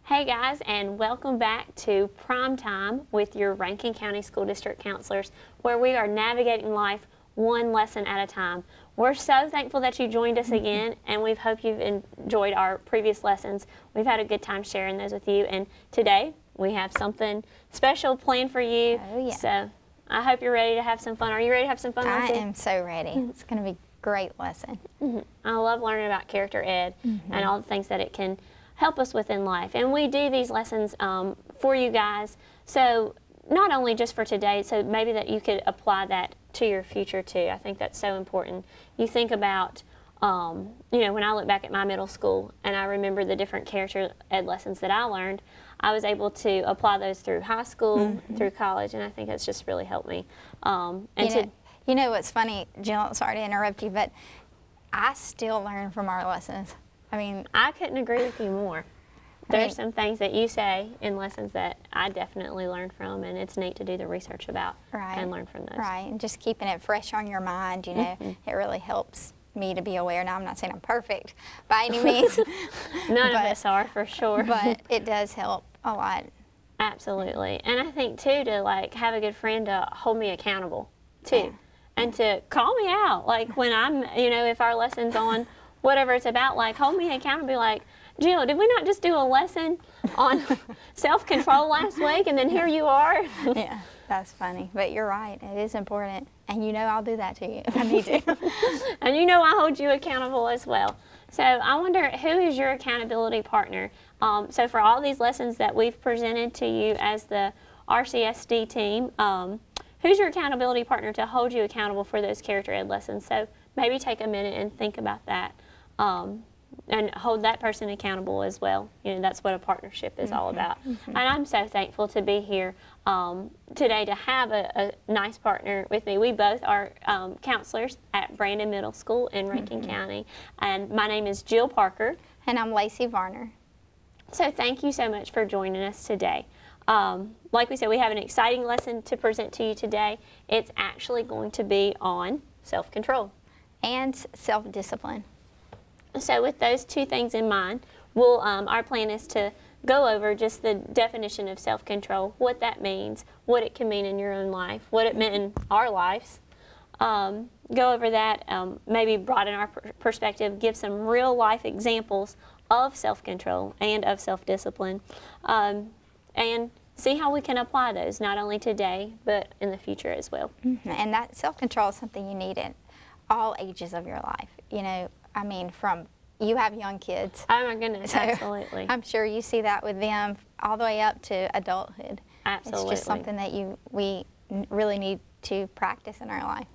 Hey guys, and welcome back to Prime Time with your Rankin County School District counselors, where we are navigating life one lesson at a time. We're so thankful that you joined us again, and we hope you've enjoyed our previous lessons. We've had a good time sharing those with you, and today we have something special planned for you. Oh, yeah. So I hope you're ready to have some fun. Are you ready to have some fun, Lindsay? I am so ready. It's going to be a great lesson. I love learning about character ed and all the things that it can help us with in life. And we do these lessons for you guys, so not only just for today, so maybe that you could apply that to your future too. I think that's so important. You think about, you know, when I look back at my middle school and I remember the different character ed lessons that I learned, I was able to apply those through high school, through college, and I think that's just really helped me. You know what's funny, Jill, sorry to interrupt you, but I still learn from our lessons. I mean, I couldn't agree with you more. There's some things that you say in lessons that I definitely learned from, and it's neat to do the research about and learn from those. Right, and just keeping it fresh on your mind, you know, it really helps me to be aware. Now, I'm not saying I'm perfect by any means. None of us are, for sure. But it does help a lot. Absolutely. And I think, too, to, like, have a good friend to hold me accountable, too. Yeah. And to call me out, like, when I'm, you know, if our lesson's on whatever it's about, like, hold me accountable, be like, Jill, did we not just do a lesson on self-control last week, and then here you are? Yeah, that's funny. But you're right. It is important. And you know I'll do that to you if I need to. And you know I hold you accountable as well. So I wonder, who is your accountability partner? So for all these lessons that we've presented to you as the RCSD team, who's your accountability partner to hold you accountable for those character ed lessons? So maybe take a minute and think about that. And hold that person accountable as well. You know, that's what a partnership is all about. And I'm so thankful to be here today to have a nice partner with me. We both are counselors at Brandon Middle School in Rankin County. And my name is Jill Parker. And I'm Lacey Varner. So thank you so much for joining us today. Like we said, we have an exciting lesson to present to you today. It's actually going to be on self-control. And self-discipline. So with those two things in mind, we'll, our plan is to go over just the definition of self-control, what that means, what it can mean in your own life, what it meant in our lives. Go over that, maybe broaden our perspective, give some real life examples of self-control and of self-discipline, and see how we can apply those, not only today, but in the future as well. And that self-control is something you need in all ages of your life. You know, I mean, you have young kids. Oh my goodness, so absolutely. I'm sure you see that with them all the way up to adulthood. Absolutely. It's just something that we really need to practice in our life.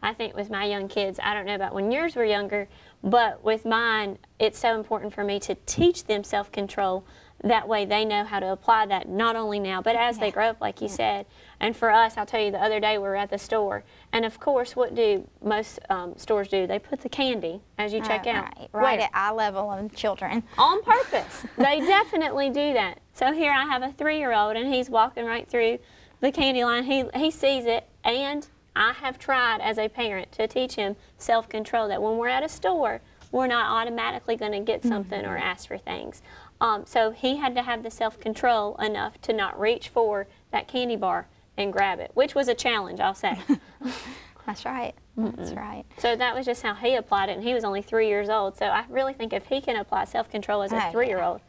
I think with my young kids, I don't know about when yours were younger, but with mine, it's so important for me to teach them self-control. That way they know how to apply that, not only now, but as they grow up, like you said. And for us, I'll tell you, the other day we were at the store, and of course, what do most stores do? They put the candy as you check out. Right at eye level of children. On purpose. They definitely do that. So here I have a 3-year-old, and he's walking right through the candy line. He sees it, and I have tried as a parent to teach him self-control, that when we're at a store, we're not automatically going to get something or ask for things. So he had to have the self-control enough to not reach for that candy bar and grab it, which was a challenge, I'll say. That's right. That's right. So that was just how he applied it, and he was only 3 years old. So I really think if he can apply self-control as a 3-year-old,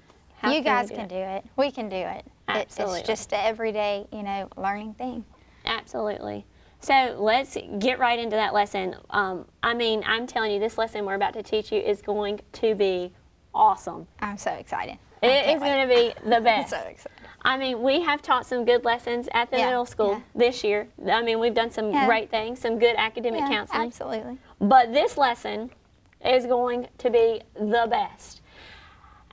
you guys can do it. We can do it. Absolutely. It's just an everyday, you know, learning thing. Absolutely. So let's get right into that lesson. I mean, I'm telling you, this lesson we're about to teach you is going to be awesome. I'm so excited. It is going to be the best. I'm so excited. I mean, we have taught some good lessons at the middle school this year. I mean, we've done some great things, some good academic counseling. Absolutely. But this lesson is going to be the best.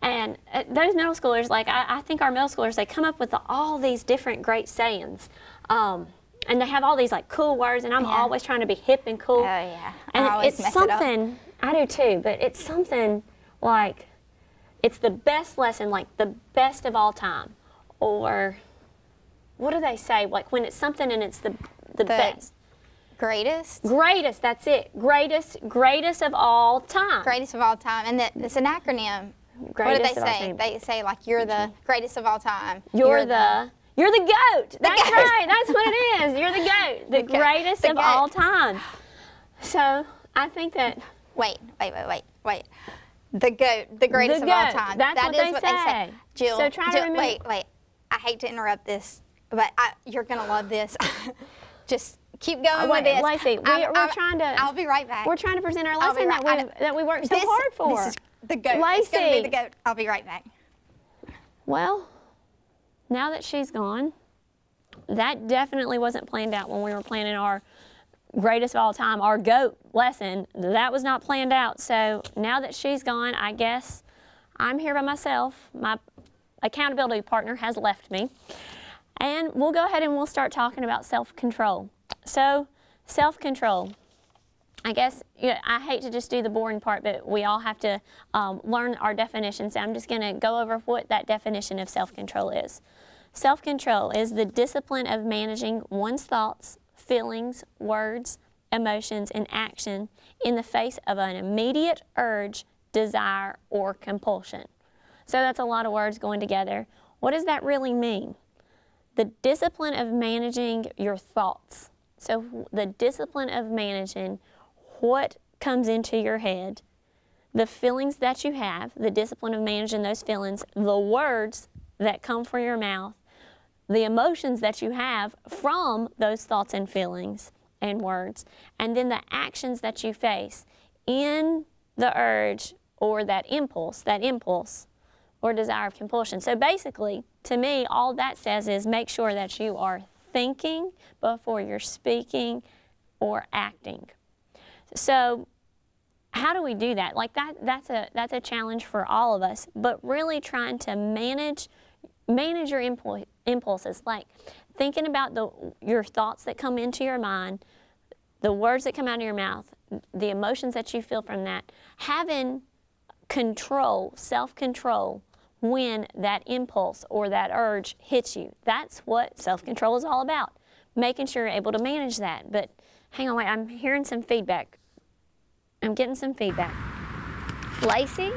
And those middle schoolers, like I think our middle schoolers, they come up with all these different great sayings. And they have all these like cool words, and I'm always trying to be hip and cool. Oh yeah. And it's something, I do too, but it's something like, it's the best lesson, like the best of all time. Or what do they say? Like when it's something and it's the best. Greatest? Greatest, that's it. Greatest of all time. Greatest of all time. And it's an acronym What do Greatest they of all say? time. They say like you're the greatest of all time. You're the goat. That's goat. right. That's what it is. You're the goat. The greatest of all time. So I think that. Wait. The goat, the greatest of all goat. time. That's That what is they say. Jill, So try to Jill, remember. wait. I hate to interrupt this, but you're gonna love this. Just keep going with this. Lacey, we're trying to. I'll be right back. We're trying to present our I'll be lesson right- that we worked so hard for. This is the goat. It's gonna be Lacey. the goat. I'll be right back. Well, now that she's gone, that definitely wasn't planned out when we were planning our greatest of all time, our GOAT lesson. That was not planned out. So now that she's gone, I guess I'm here by myself. My accountability partner has left me. And we'll go ahead and we'll start talking about self-control. So, self-control. I guess, I hate to just do the boring part, but we all have to learn our definitions. I'm just going to go over what that definition of self-control is. Self-control is the discipline of managing one's thoughts, feelings, words, emotions, and action in the face of an immediate urge, desire, or compulsion. So that's a lot of words going together. What does that really mean? The discipline of managing your thoughts. So the discipline of managing what comes into your head, the feelings that you have, the discipline of managing those feelings, the words that come from your mouth, the emotions that you have from those thoughts and feelings and words, and then the actions that you face in the urge or that impulse or desire of compulsion. So basically, to me, all that says is make sure that you are thinking before you're speaking or acting. So how do we do that? Like that's a challenge for all of us, but really trying to manage your impulses, like thinking about your thoughts that come into your mind, the words that come out of your mouth, the emotions that you feel from that, having control, self-control when that impulse or that urge hits you. That's what self-control is all about, making sure you're able to manage that. But hang on, wait, I'm hearing some feedback. I'm getting some feedback. Lacey?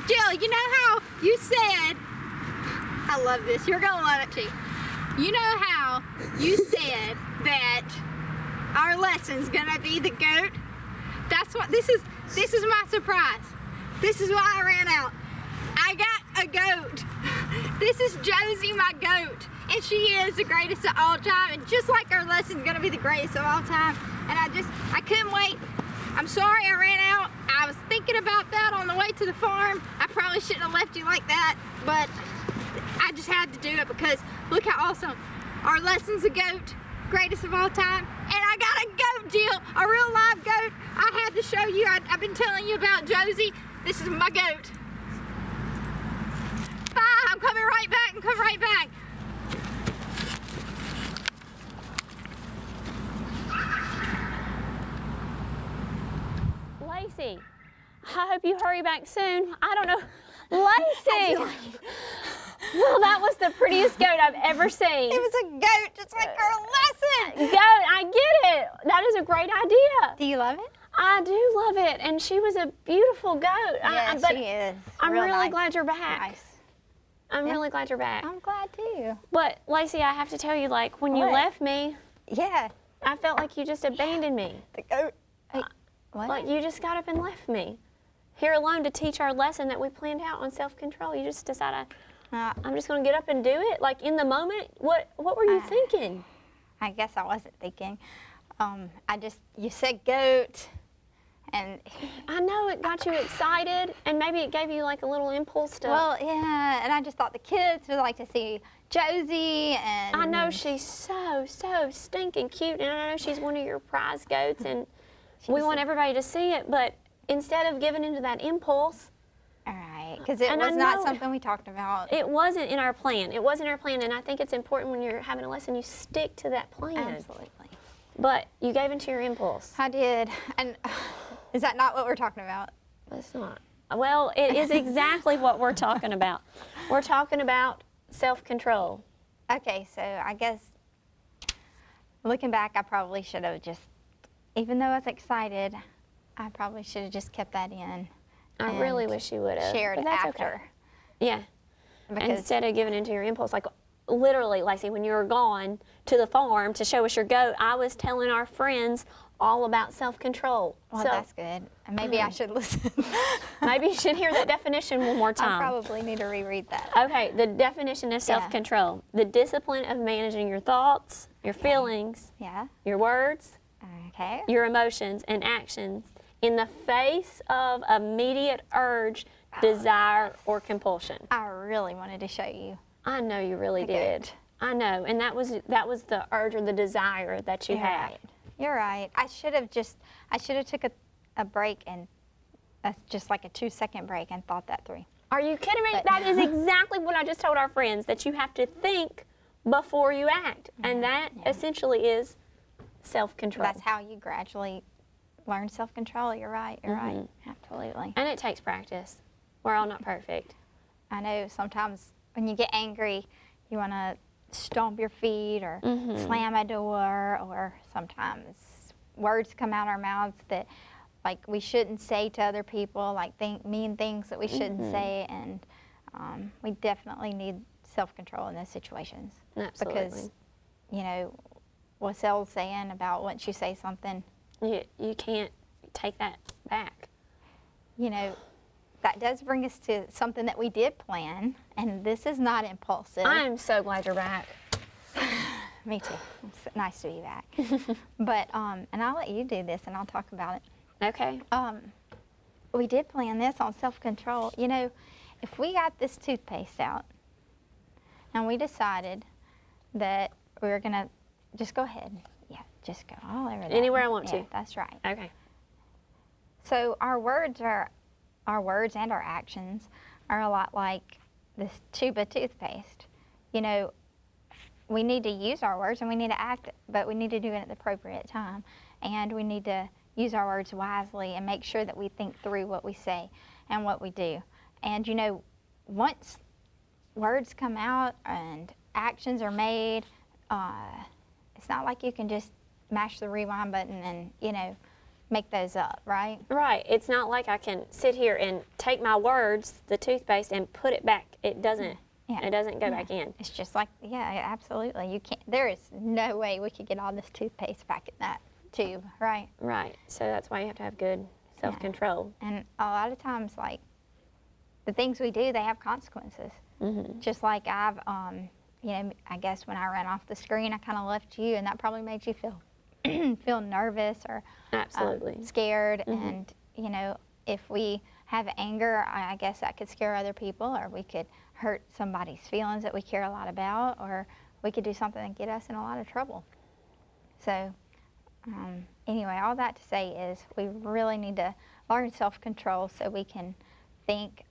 Jill, you know how you said, I love this, you're gonna love it too. You know how you said that our lesson's gonna be the goat? That's what, this is my surprise. This is why I ran out. I got a goat. This is Josie, my goat. And she is the greatest of all time. And just like our lesson's gonna be the greatest of all time. And I couldn't wait. I'm sorry I ran out. I was thinking about that on the way to the farm. I probably shouldn't have left you like that, but I just had to do it because look how awesome. Our lesson's a goat, greatest of all time. And I got a goat, Jill, a real live goat. I had to show you. I've been telling you about Josie. This is my goat. Bye, I'm coming right back. Lacey, I hope you hurry back soon. I don't know. Lacey! Well, that was the prettiest goat I've ever seen. It was a goat, just like our lesson. Goat, I get it. That is a great idea. Do you love it? I do love it, and she was a beautiful goat. Yes, but she is. I'm Real really nice. glad you're back. Nice. I'm really glad you're back. I'm glad too. But Lacey, I have to tell you, like when you What? left me, Yeah. I felt like you just abandoned me. The goat. What? Like you just got up and left me. Here alone to teach our lesson that we planned out on self-control. You just decided, I'm just going to get up and do it. Like in the moment, what were you thinking? I guess I wasn't thinking. You said goat, and I know it got you excited, and maybe it gave you like a little impulse to. well, yeah, and I just thought the kids would like to see Josie, and I know she's so stinking cute, and I know she's one of your prize goats, and we want everybody to see it. But instead of giving into that impulse, all right, because it And I was not know- something we talked about. it wasn't in our plan. It wasn't our plan, and I think it's important when you're having a lesson, you stick to that plan. Absolutely. But you gave into your impulse. I did, and is that not what we're talking about? It's not. Well, it is exactly what we're talking about. We're talking about self-control. Okay, so I guess looking back, I probably should have just, even though I was excited, I probably should have just kept that in. I really wish you would have. Shared but that's after. Okay. Yeah. Because Instead of giving into your impulse, like literally, Lacey, when you were gone to the farm to show us your goat, I was telling our friends all about self-control. well, so that's good. And maybe I should listen. maybe you should hear that definition one more I time. probably need to reread that. Okay, the definition of self-control: the discipline of managing your thoughts, your feelings, Yeah. your words, Okay. your emotions, and actions in the face of immediate urge, desire, or compulsion. I really wanted to show you. I know you really The did. goat. I know, and that was the urge or the desire that you You're had. right. You're right. I should have took a break and just like a 2-second break and thought that through. Are you kidding me? But- That is exactly what I just told our friends, that you have to think before you act, and that essentially is self-control. That's how you gradually learn self-control. You're right. You're right. Absolutely. And it takes practice. We're all not perfect. I know sometimes when you get angry, you want to stomp your feet or slam a door, or sometimes words come out our mouths that like we shouldn't say to other people, like mean things that we shouldn't say, and we definitely need self-control in those situations. Absolutely. Because, you know, what's Elle saying about once you say something, You can't take that back. you know, that does bring us to something that we did plan, and this is not impulsive. I'm so glad you're back. Me too. It's nice to be back. But, and I'll let you do this and I'll talk about it. Okay. We did plan this on self-control. You know, if we got this toothpaste out and we decided that we were going to just go ahead. Yeah, just go all over that. Anywhere I want to. That's right. Okay. So our words and our actions are a lot like this tube of toothpaste. You know, we need to use our words and we need to act, but we need to do it at the appropriate time. And we need to use our words wisely and make sure that we think through what we say and what we do. And you know, once words come out and actions are made, it's not like you can just mash the rewind button and, you know, make those up, right? Right. It's not like I can sit here and take my words, the toothpaste, and put it back. It doesn't. Yeah. It doesn't go back in. It's just like, yeah, absolutely. You can't, there is no way we could get all this toothpaste back in that tube, right? Right. So that's why you have to have good self-control. And a lot of times, like, the things we do, they have consequences. Just like I've, you know, I guess when I ran off the screen, I kind of left you, and that probably made you feel feel nervous or Absolutely. scared. And, you know, if we have anger, I guess that could scare other people, or we could hurt somebody's feelings that we care a lot about, or we could do something that get us in a lot of trouble. So anyway, all that to say is we really need to learn self-control so we can think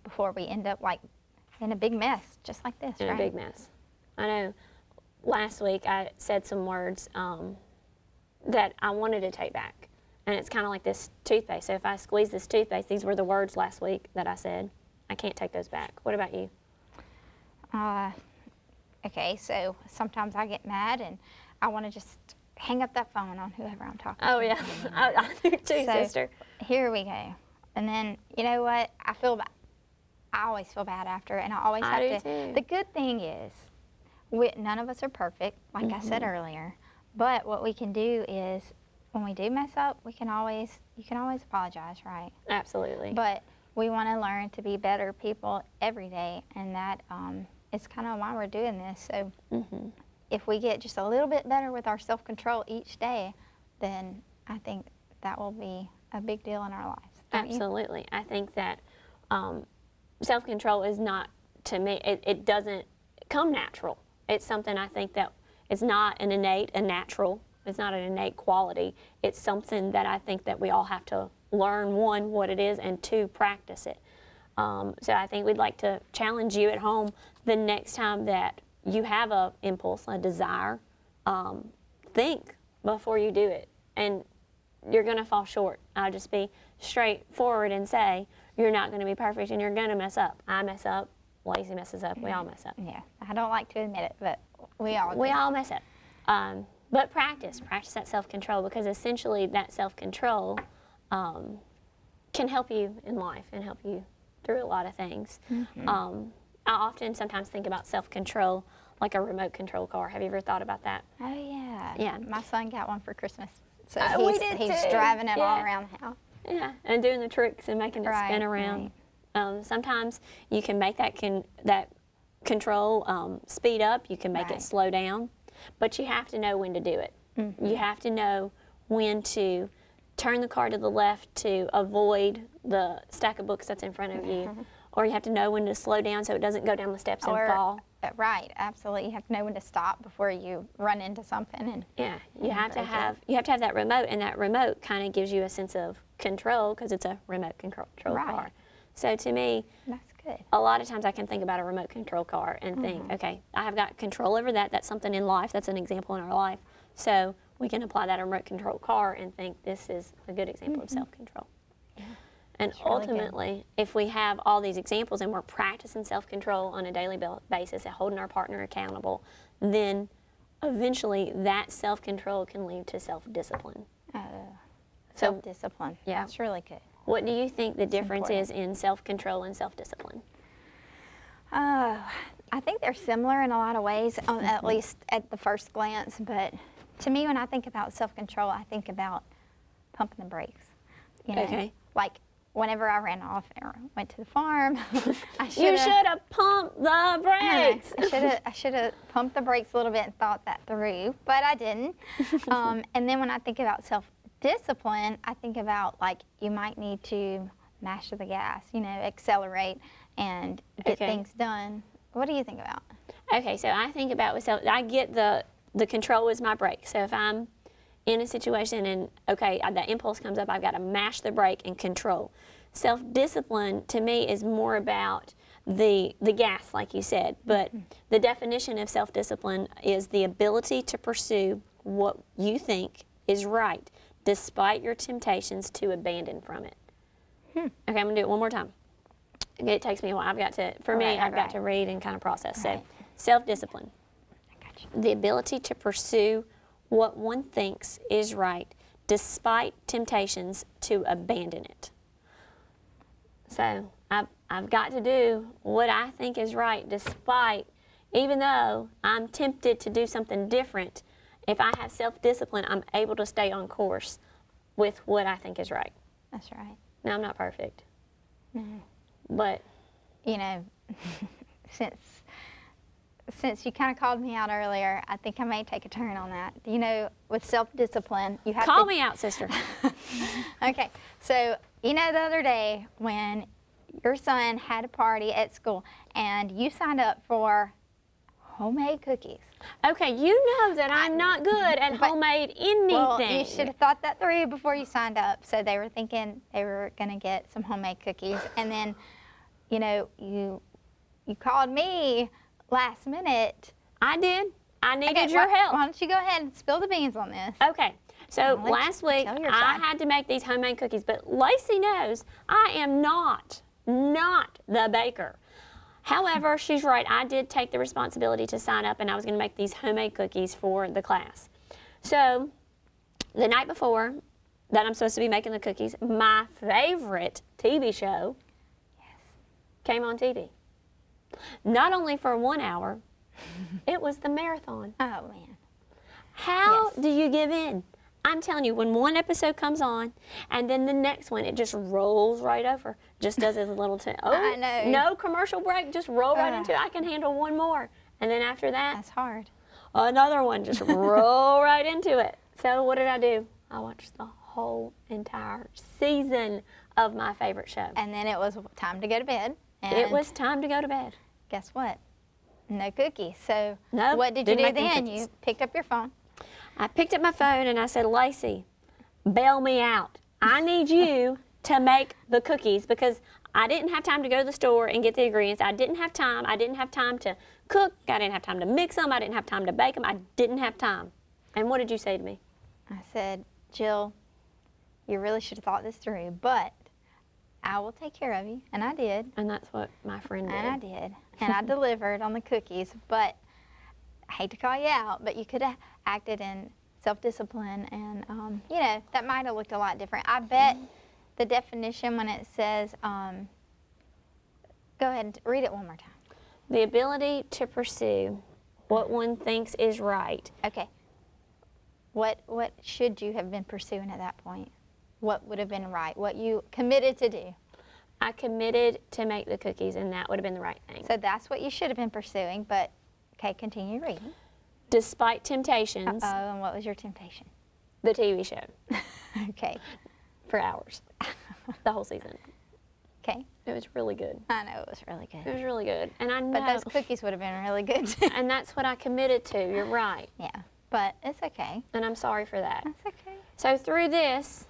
before we end up like in a big mess, just like this, In right? a big mess. I know last week I said some words that I wanted to take back. And it's kind of like this toothpaste. So if I squeeze this toothpaste, these were the words last week that I said. I can't take those back. What about you? Okay, so sometimes I get mad and I want to just hang up that phone on whoever I'm talking Oh, to. yeah. I do too, So, sister. Here we go. And then, you know what? I feel bad. I always feel bad after, and I always I have do to. too. The good thing is, none of us are perfect, like I said earlier. But what we can do is, when we do mess up, you can always apologize, right? Absolutely. But we want to learn to be better people every day, and that is kind of why we're doing this. So if we get just a little bit better with our self-control each day, then I think that will be a big deal in our lives. Don't you? Absolutely. I think that self-control is not, to me, it doesn't come natural. It's something I think that it's not an innate, it's not an innate quality. It's something that I think that we all have to learn, one, what it is, and two, practice it. So I think we'd like to challenge you at home the next time that you have a impulse, a desire, think before you do it. And you're going to fall short. I'll just be straightforward and say, you're not going to be perfect and you're going to mess up. I mess up. Lacey messes up. We all mess up. Yeah, I don't like to admit it, but we all do. We all mess up. But practice that self-control, because essentially that self-control can help you in life and help you through a lot of things. I often sometimes think about self-control like a remote control car. Have you ever thought about that? Oh, yeah. Yeah. My son got one for Christmas. So We did he's too. driving it all Yeah. around the house. Yeah, and doing the tricks and making it spin around. Sometimes you can make that control speed up. You can make it slow down, but you have to know when to do it. You have to know when to turn the car to the left to avoid the stack of books that's in front of you, or you have to know when to slow down so it doesn't go down the steps and fall. Right, absolutely. You have to know when to stop before you run into something. And yeah, you have to have that remote, and that remote kind of gives you a sense of control because it's a remote control car. So to me, that's good. A lot of times I can think about a remote control car and think, okay, I have got control over that. That's something in life. That's an example in our life. So we can apply that remote control car and think this is a good example of self-control. And ultimately, if we have all these examples and we're practicing self-control on a daily basis and holding our partner accountable, then eventually that self-control can lead to self-discipline. Self-discipline. Yeah. That's really good. What do you think the difference is in self-control and self-discipline? I think they're similar in a lot of ways, at least at the first glance. But to me, when I think about self-control, I think about pumping the brakes. You know, Okay. Like whenever I ran off or went to the farm, You should have pumped the brakes. I should have pumped the brakes a little bit and thought that through, but I didn't. And then when I think about self-discipline, I think about like you might need to mash the gas, you know, accelerate and get things done. What do you think about? Okay, so I think about I get the control is my brake. So if I'm in a situation and, okay, that impulse comes up, I've got to mash the brake and control. Self-discipline, to me, is more about the gas, like you said. But the definition of self-discipline is the ability to pursue what you think is right, despite your temptations to abandon from it. Okay, I'm going to do it one more time. Okay, it takes me a while. I've got to read and kind of process. So, self-discipline. I got you. The ability to pursue what one thinks is right, despite temptations to abandon it. So I've got to do what I think is right, despite, even though I'm tempted to do something different. If I have self-discipline, I'm able to stay on course with what I think is right. That's right. Now, I'm not perfect, No. but You know, since you kind of called me out earlier, I think I may take a turn on that. You know, with self-discipline, you have call me out, sister. Okay, so you know the other day when your son had a party at school and you signed up for homemade cookies. Okay, you know that I'm not good at homemade anything. Well, you should have thought that through before you signed up. So they were thinking they were going to get some homemade cookies. And then, you know, you called me last minute. I did. I needed your help. Why don't you go ahead and spill the beans on this? Okay, so last week tell your I side. had to make these homemade cookies, but Lacey knows I am not the baker. However, she's right. I did take the responsibility to sign up, and I was going to make these homemade cookies for the class. So the night before that I'm supposed to be making the cookies, my favorite TV show came on TV. Not only for 1 hour, it was the marathon. Oh, man. How do you give in? I'm telling you, when one episode comes on and then the next one, it just rolls right over. Just does a little, I know. No commercial break, just roll right into it. I can handle one more. And then after that, That's hard. another one, just roll right into it. So what did I do? I watched the whole entire season of my favorite show. And then it was time to go to bed. And It was time to go to bed. guess what? No cookies. So Nope, what did you didn't do make them then? cookies. You picked up your phone. I picked up my phone and I said, Lacey, bail me out. I need you to make the cookies because I didn't have time to go to the store and get the ingredients. I didn't have time. I didn't have time to cook. I didn't have time to mix them. I didn't have time to bake them. I didn't have time. And what did you say to me? I said, Jill, you really should have thought this through, but I will take care of you. And I did. And that's what my friend did. And I did. And I delivered on the cookies, but I hate to call you out, but you could have acted in self-discipline, and you know, that might have looked a lot different. I bet the definition when it says, go ahead and read it one more time. The ability to pursue what one thinks is right. Okay. What should you have been pursuing at that point? What would have been right? What you committed to do? I committed to make the cookies, and that would have been the right thing. So that's what you should have been pursuing, but, okay, continue reading. Despite temptations, Uh-oh, and what was your temptation? the TV show Okay. for hours, the whole season. Okay. It was really good. I know it was really It good. was really good, and I know. But those cookies would have been really good too. And that's what I committed to. You're right, Yeah, but it's okay. and I'm sorry for that. That's okay. So through this,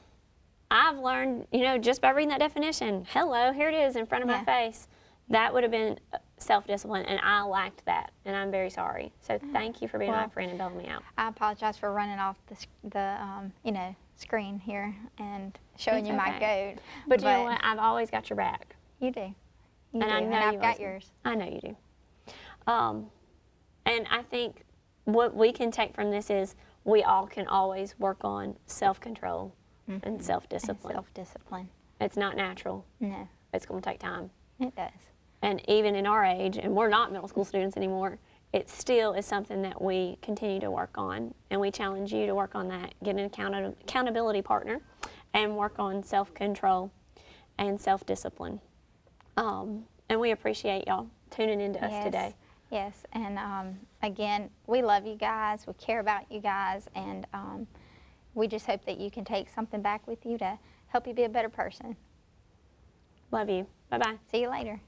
I've learned, you know, just by reading that definition, hello, here it is in front of my Yeah. face. That would have been self-discipline, and I lacked that, and I'm very sorry. So thank you for being my Well, friend and bailing me out. I apologize for running off the you know, screen here and showing It's you my okay. goat. But you know what? I've always got your back. You do. You And do. I know and you I've got always- yours. I know you do. And I think what we can take from this is we all can always work on self-control and self-discipline. Self-discipline. It's not natural. No, It's going to take time. it does. And even in our age, and we're not middle school students anymore, it still is something that we continue to work on. And we challenge you to work on that, get an accountability partner, and work on self-control and self-discipline. And we appreciate y'all tuning in to us today. Yes, and again, we love you guys. We care about you guys, and we just hope that you can take something back with you to help you be a better person. Love you. Bye-bye. See you later.